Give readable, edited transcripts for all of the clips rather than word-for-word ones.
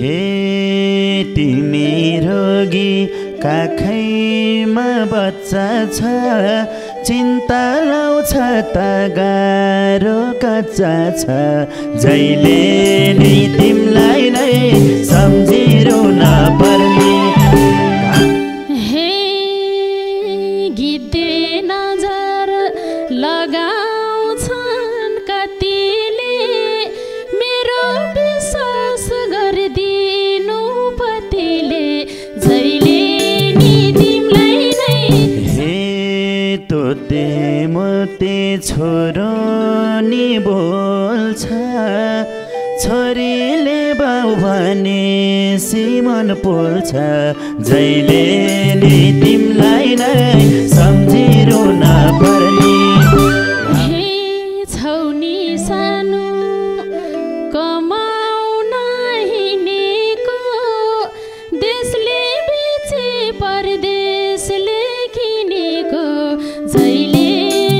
हे तिमी रोगी काखैमा बच्चा छ चिन्ता लाउँछ त गाह्रो कच्चा छ जहिले नि तिमीलाई नै सम्झिरु नपर्ने हे गिद्धे नजर लगाउँछन् कतिले मेरो विश्वास गरिदिनु पतिले जहिले नि तिमीलाई नै हे तोते मोते छोरो नि बोल्छ छोरीले बाउ भने सिमन पोल्छ जहिले नि तिमीलाई नै सम्झिरु नपर्ने हे छौनी सानो कमाउन हिँडेको देशले बेचे परदेशले किनेको जहिले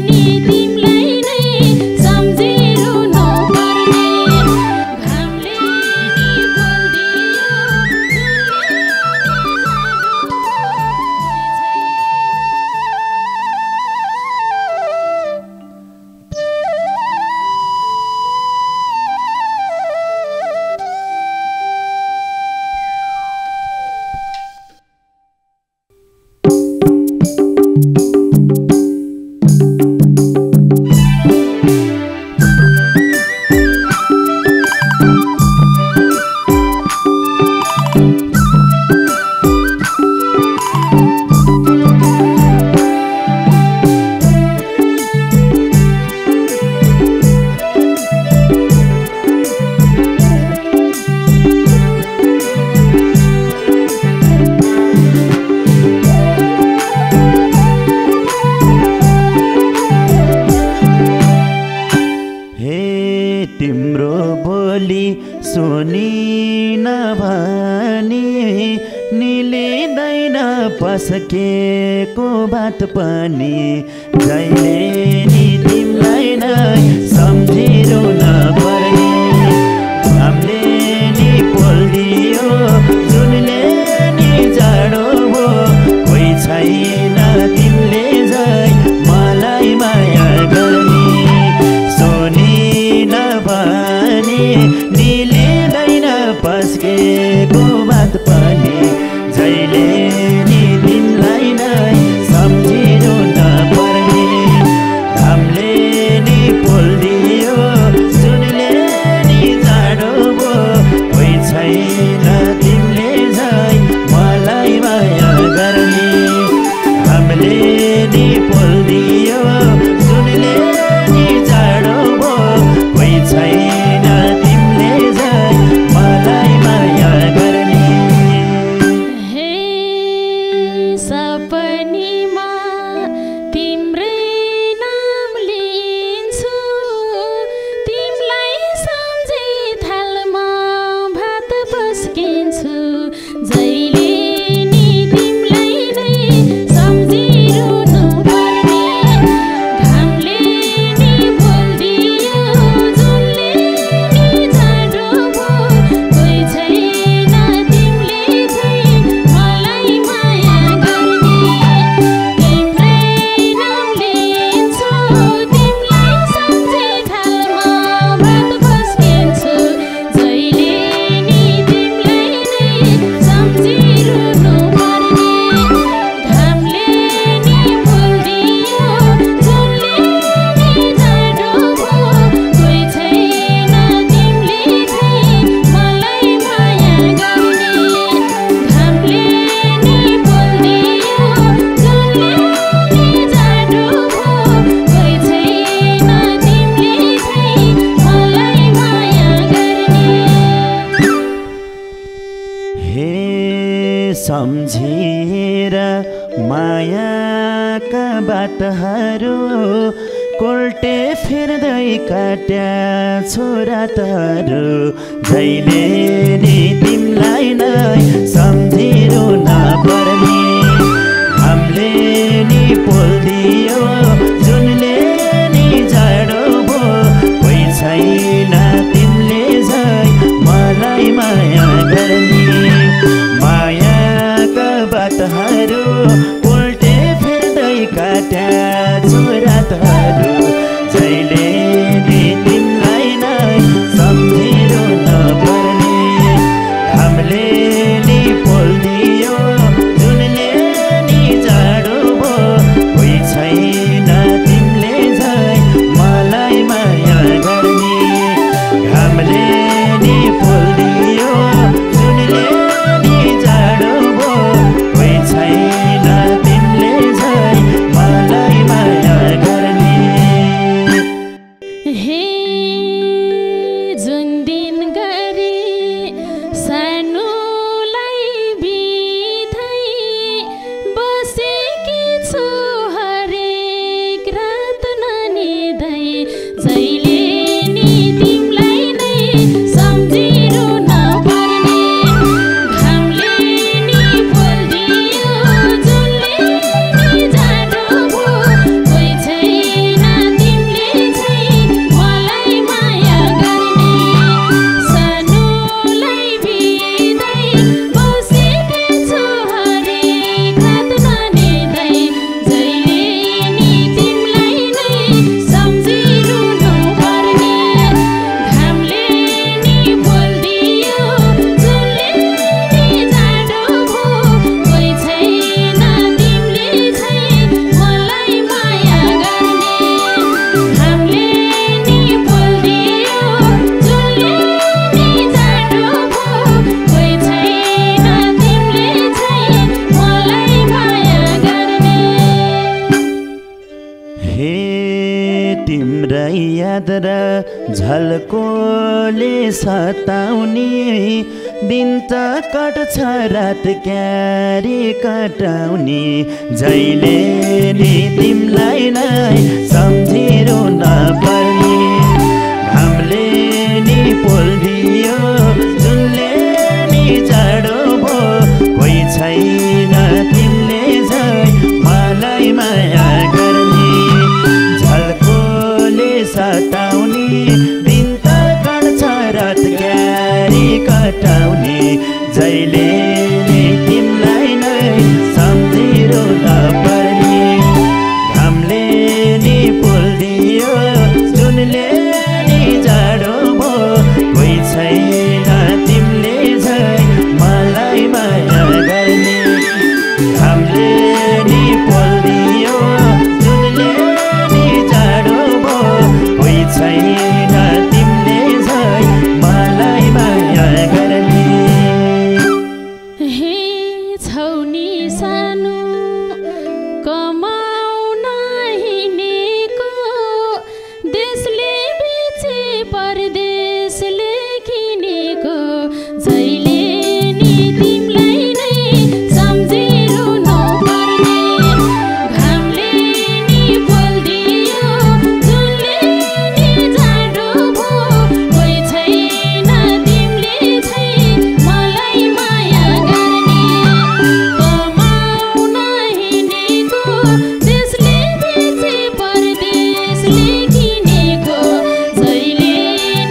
नि तिमीलाई नै सम्झिरु नपर्ने घामले नि बोल्दियो तिम्रो बोली सुनि नभनी निलिँदैन पस्केको बात पनि जहिले नि तिमीलाई नै सम्झिरु नपर्ने घामले नि पोल्दियो जुनले नि जाडो भो कोही छैन तिमीले झै मलाई माया गर्ने निलिँदैन पस्केको बात पनि जहिले नि तिमीलाई नै सम्झिरु नपर्ने घामले नि पोल्दियो जुनले नि जाडो भो कोही छैन तिमीले झै मलाई माया गर्ने घामले नि पोल्दियो जुनले नि जाडो भो कोही छैन तिमीले झै मलाई माया गर्ने हे सपनीमा तिम्रै नाम लिन्छु तिमीलाई सम्झे थालमा भात पस्किन्छु जहिले नि तिमीलाई नै सम्झिरु नपर्ने घामले नि बोल्दियो जुनले नि जाडो भो कोही छैन तिमीले झै मलाई माया गर्ने तिम्रै नाम लिन्छु तिमीलाई सम्झे थालमा भात पस्किन्छु जहिले नि तिमीलाई नै सम्झिरु नपर्ने घामले नि बोल्दियो जुनले नि जाडो भो कोही छैन तिमीले झै मलाई माया गर्ने घामले नि बोल्दियो जुनले नि जाडो भो कोही छैन तिमीले झै मलाई माया गर्ने हे सम्झेर मायाका बाटहरू कोल्टे फिर्दै काट्या छोरातहरू जहिले नि तिमीलाई नै सम्झिरु नपर्ने घामले नि पोल्दियो जुनले नि जाडो भो कोही छैन तिमीले झै मलाई माया गर्ने रात र झल्कोले सताउने दिन त कट्छ रात क्यारी कटाउने जहिले नि तिमलाई नै सम्झिरु नपर्ने घामले नि पोल्दियो जुनले नि जाडो भो कोही छैन तिमीले झै मलाई माया गर्ने झल्कोले सताउने दिन त काट्छ रात क्यारी कटाउने जहिले नि तिमीलाई नै सम्झिरु नपर्ने घामले नि पोल्दियो जुनले नि जाडो भो कोही छैन तिमीले झै मलाई माया गर्ने घामले नि पोल्दियो जुनले नि जाडो भो कोही छैन तिमीले झै मलाई माया गर्ने हे छौनी सानो कमाउन हिँडेको देशले बेचे परदेशले किनेको जहिले नि तिमीलाई नै सम्झिरु नपर्ने घामले नि पोल्दियो जुनले नि जाडो भो कोही छैन तिमीले झै मलाई माया गर्ने कमाउन हिँडेको देशले बेचे परदेशले किनेको जहिले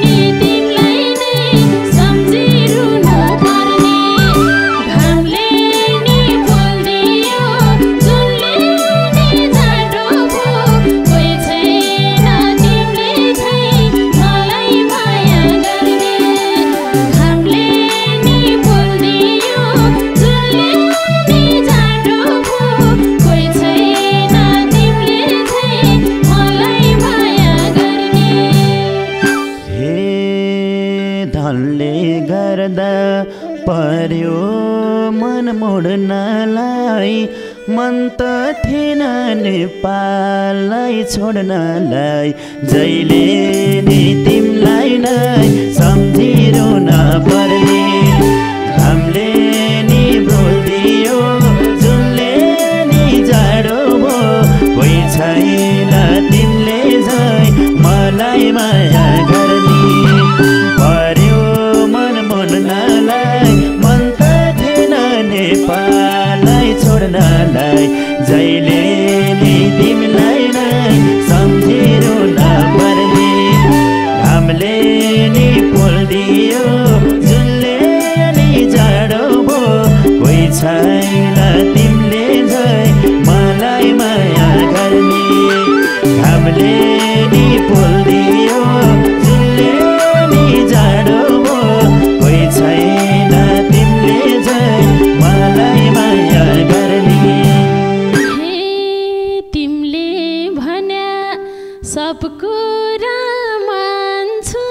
नि तिमीलाई नै सम्झिरु नपर्ने घामले नि पोल्दियो जुनले नि जाडो भो कोही छैन तिमीले झै मलाई माया गर्ने घामले नि पोल्दियो जुनले नि जाडो भो कोही छैन तिमीले झै मलाई माया गर्ने हे धनले गर्दा पर्यो मन मोड्नलाई मन त थिएन नेपाललाई छोड्नलाई जहिले नि तिमीलाई नै सम्झिरु नपर्ने घामले नि बोल्दियो जुनले नि जाडो भो कोही छैन तिमीले झै मलाई माया गर्ने पर्यो मन मोड्नलाई मन त थिएन नेपाललाई छोड्नलाई जहिले नि तिमीलाई नै सम्झिरु नपर्ने घामले नि पोल्दियो जुनले नि जाडो भो कोही छैन तिमीले झै मलाई माया गर्ने घामले नि पोल्दियो जुनले नि जाडो भो कोही छैन तिमीले झै मलाई माया गर्ने हे तिमीले भन्या सब कुरा मान्छु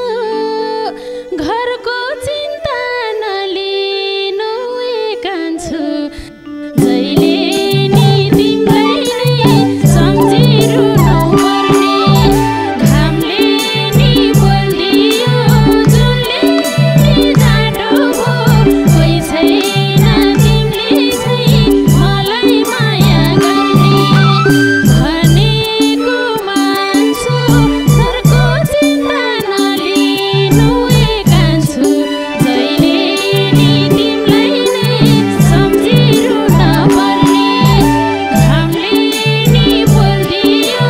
घरको चिन्ता नलिनु कान्छु जहिले नि तिमीलाई नै सम्झिरु नपर्ने घामले नि पोल्दियो जुनले नि जाडो भो कोही छैन तिमीले झै मलाई माया गर्ने भनेको मान्छु घरको चिन्ता नलिनु कान्छु जहिले नि तिमीलाई नै सम्झिरु नपर्ने घामले नि पोल्दियो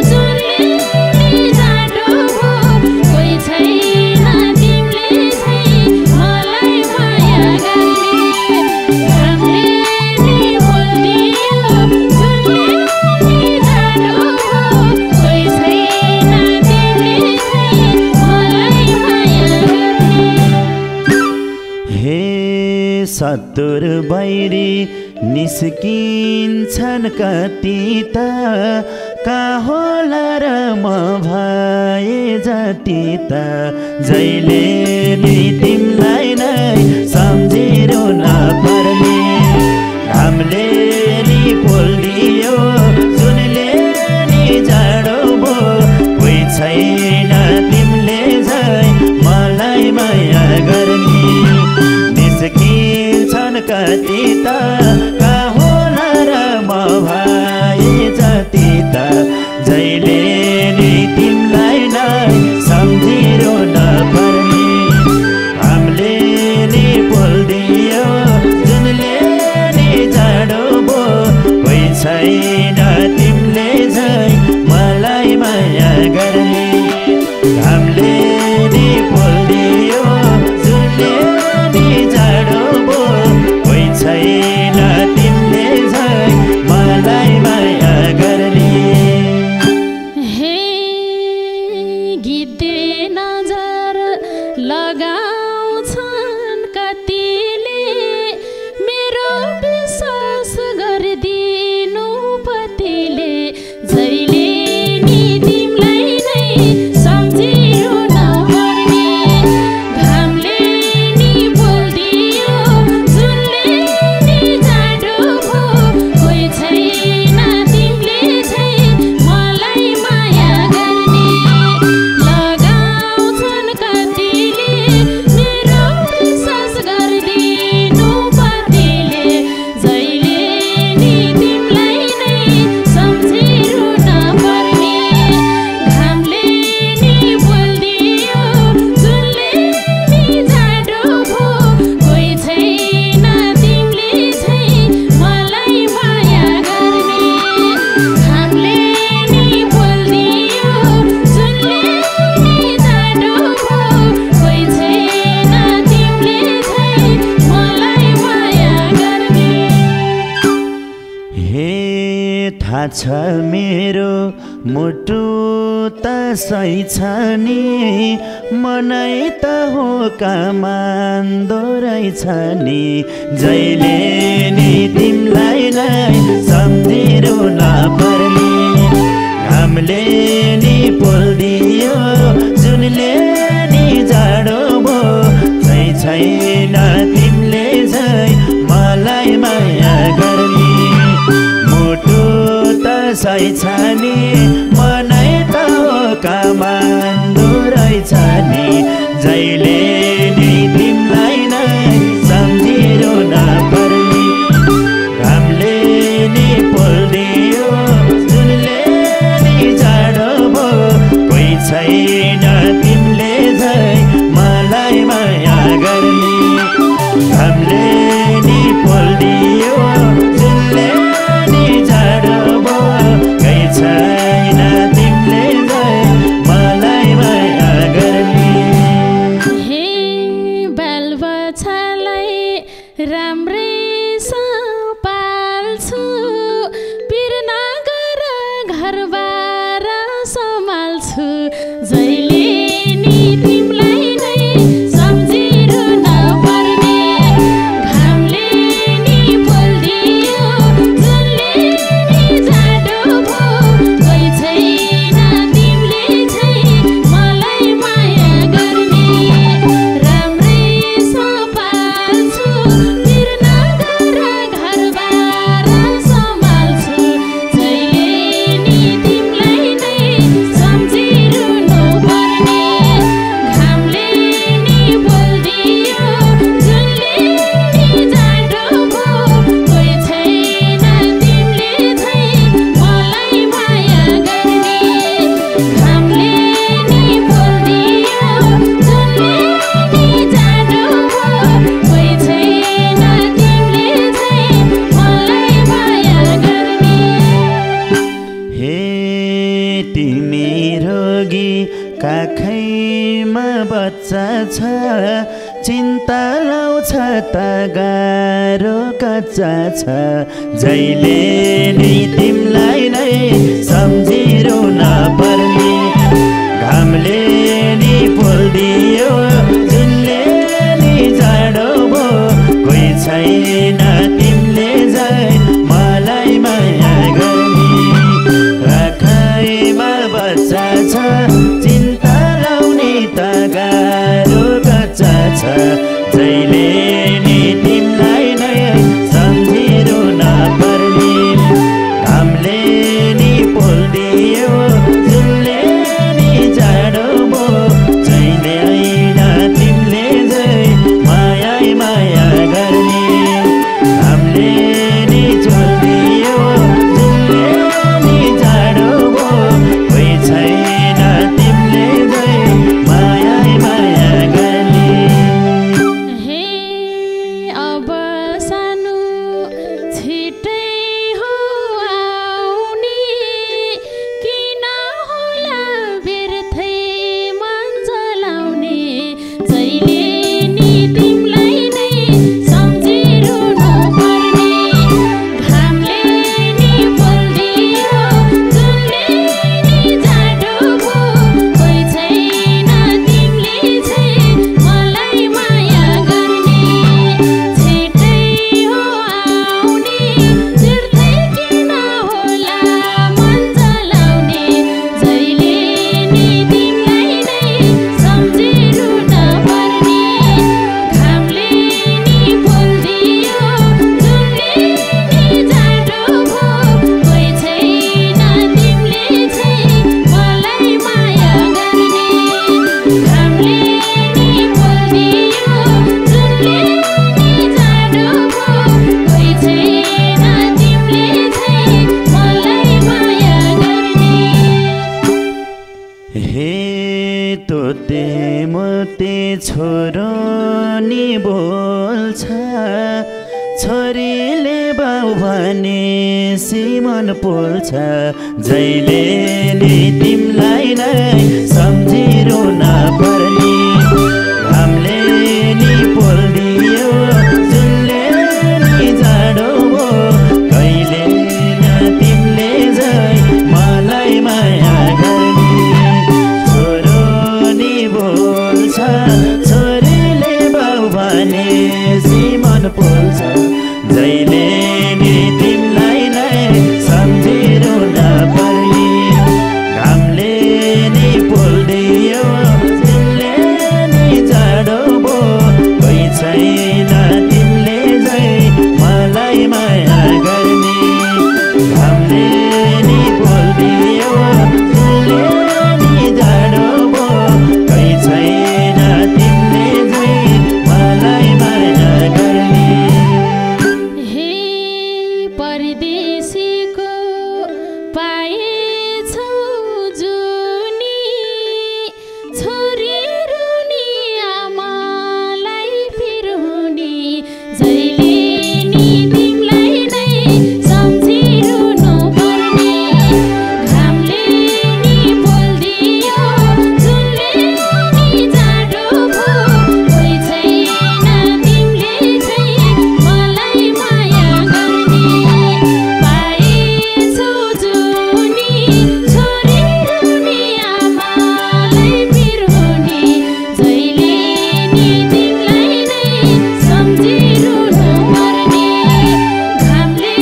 जुनले नि जाडो भो कोही छैन तिमीले झै मलाई माया गर्ने घामले नि पोल्दियो जुनले नि जाडो भो कोही छैन तिमीले झै मलाई माया गर्ने हे सत्तुर बैरी निस्किन्छन् कति त कहाँ होला र म भए जति त जहिले नि तिमीलाई नै सम्झिरु नपर्ने घामले नि पोल्दियो जुनले नि जाडो भो कोही छैन जति त कहाँ होला र म भए जति त जहिले नि तिमीलाई नै सम्झिरु नपर्ने हामीले नि बोल्दियो जुनले नि जाडो भो कोही छैन तिमीले झै मलाई माया गर्ने हामीले नि बोल्दियो जुनले नि जाडो भो कोही छैन तिमीले झै मलाई माया गर्ने हे गिद्धे नजर लगाउँछन् कतिले मेरो विश्वास गरिदिनु पतिले जहिले नि तिमीलाई नै सम्झिरु नपर्ने घामले नि बोल्दियो जुनले नि जाडो भो कोही छैन तिमीले झै मलाई माया गर्ने लगाउँछन् कतिले मेरो विश्वास गरिदिनु पतिले जहिले नि तिमीलाई नै सम्झिरु नपर्ने घामले नि बोल्दियो जुनले नि जाडो भो कोही छैन तिमीले झै मलाई माया गर्ने घामले नि बोल्दियो जुनले नि जाडो भो कोही छैन तिमीले झै मलाई माया गर्ने हे थाहा छ मेरो मुटु त सही छ नि मनै त हो कामान्दो रहेछ नि जहिले नि तिमीलाई नै सम्झिरु नपर्ने घामले नि बोल्दियो जुनले नि जाडो भो कोही छैन तिमीले झै मलाई माया गर्ने मुटु त सही छ नि मनै त हो कामान्दो रहेछ नि जहिले नि तिमीलाई नै सम्झिरु नपर्ने घामले नि बोल्दियो जुनले नि जाडो भो कोही छैन तिमीले झै मलाई माया गर्ने घामले नि बोल्दियो जुनले नि जाडो भो कोही छैन तिमीले झै मलाई माया गर्ने हे बालबच्चालाई राम्रैसँग पाल्छु पिर नगर घरबार सम्हाल्छु जहिले नि तिमीलाई नै सम्झिरु नपर्ने घामले नि बोल्दियो जुनले नि जाडो भो कोही छैन तिमीले झै मलाई माया गर्ने राम्रैसँग पाल्छु पिर नगर घरबार सम्हाल्छु जहिले नि तिमीलाई नै सम्झिरु नपर्ने घामले नि बोल्दियो जुनले नि जाडो भो कोही छैन तिमीले झै मलाई माया गर्ने घामले नि बोल्दियो जुनले नि जाडो भो कोही छैन तिमीले झै मलाई माया गर्ने हे तिमी रोगी काखैमा बच्चा छ चिन्ता लाउँछ त गाह्रो कच्चा छ जहिले नि तिमीलाई नै सम्झिरु नपर्ने घामले नि बोल्दियो जुनले नि जाडो भो कोही छैन तिमीले झै मलाई माया गर्ने राखैमा बच्चा छ चिन्ता लाउने त गाह्रो कच्चा छ जहिले नि तिमीलाई नै सम्झिरु नपर्ने घामले नि बोल्दियो जुनले नि जाडो भो जहिले ऐना बोल्छ छोरीले बाउ भने सिमन पोल्छ जहिले नि तिमलाई नै सम्झिरु नपर्ने घामले नि पोल्दियो जुनले नि जाडो भो कहिले न तिमीले झै मलाई माया गर्ने छोरो नि बोल्छ छोरीले बाउ भने सिमन पोल्छ जहिले नि तिमीलाई नै सम्झिरु नपर्ने घामले नि पोल्दियो जुनले नि जाडो भो कोही छैन तिमीले झै मलाई माया गर्ने घामले नि पोल्दियो जुनले नि जाडो भो कोही छैन तिमीले झै मलाई माया गर्ने हे परदेशीको पाएछौ जुनी छोरी रुनी आमालाई फिरुनी जहिले नि तिमीलाई नै सम्झिरहनु पर्ने घामले नि पोल्दियो जुनले नि जाडो भो कोही छैन तिमीले झै मलाई माया गर्ने पाएछौ जुनी छोरी रुनी आमालाई फिरुनी जहिले नि तिमीलाई नै सम्झिरहनु पर्ने घामले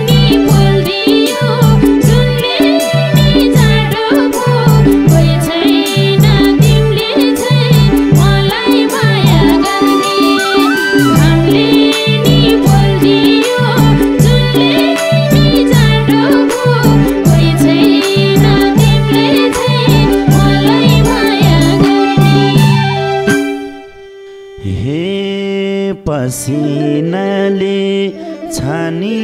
नि पोल्दियो जुनले नि जाडो भो कोही छैन तिमीले झै मलाई माया गर्ने घामले नि पोल्दियो जुनले नि जाडो भो कोही छैन तिमीले झै मलाई माया गर्ने हे पसिनाले छानी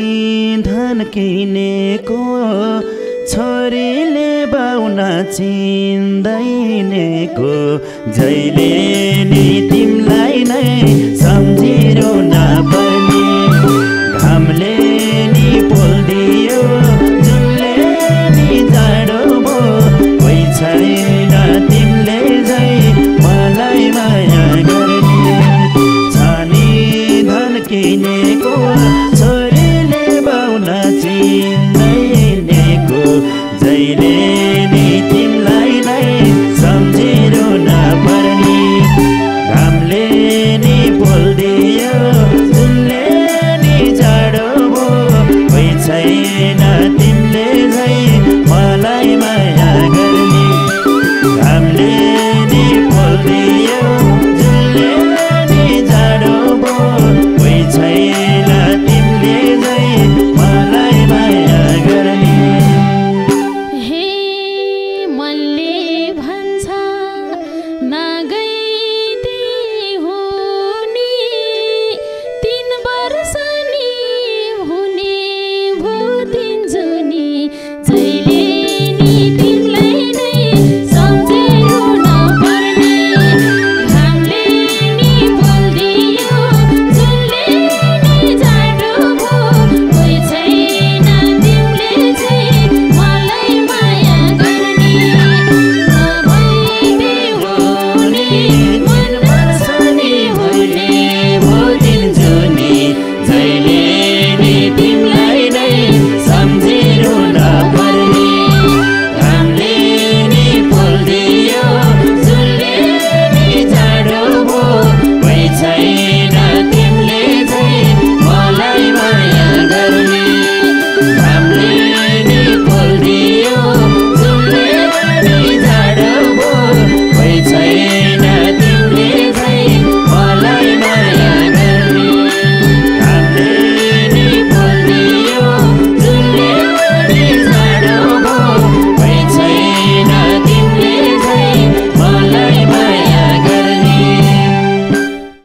धन किनेको छोरीले बाउन चिन्दैनेको जहिले नि तिमीलाई नै सम्झिरु नपर्ने घामले नि पोल्दियो जुनले नि जाडो भो कोही छैन तिमीले झै मलाई माया गर्ने छानी धन किनेको